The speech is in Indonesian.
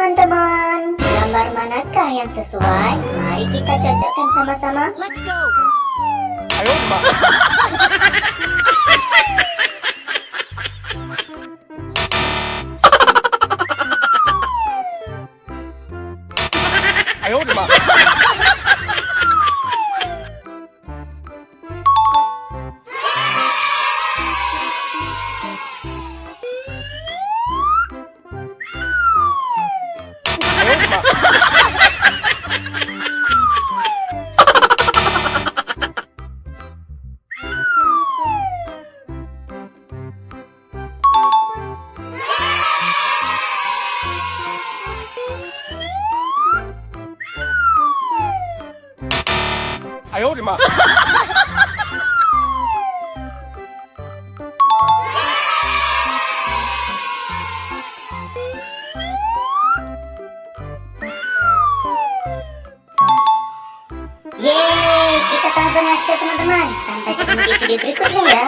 teman-teman, gambar manakah yang sesuai? Mari kita cocokkan sama-sama. Let's go. Ayo, Mbak. Ayo, Mbak. Ayo, Mbak. Yeay, kita telah berhasil teman-teman. Sampai ketemu di video berikutnya ya.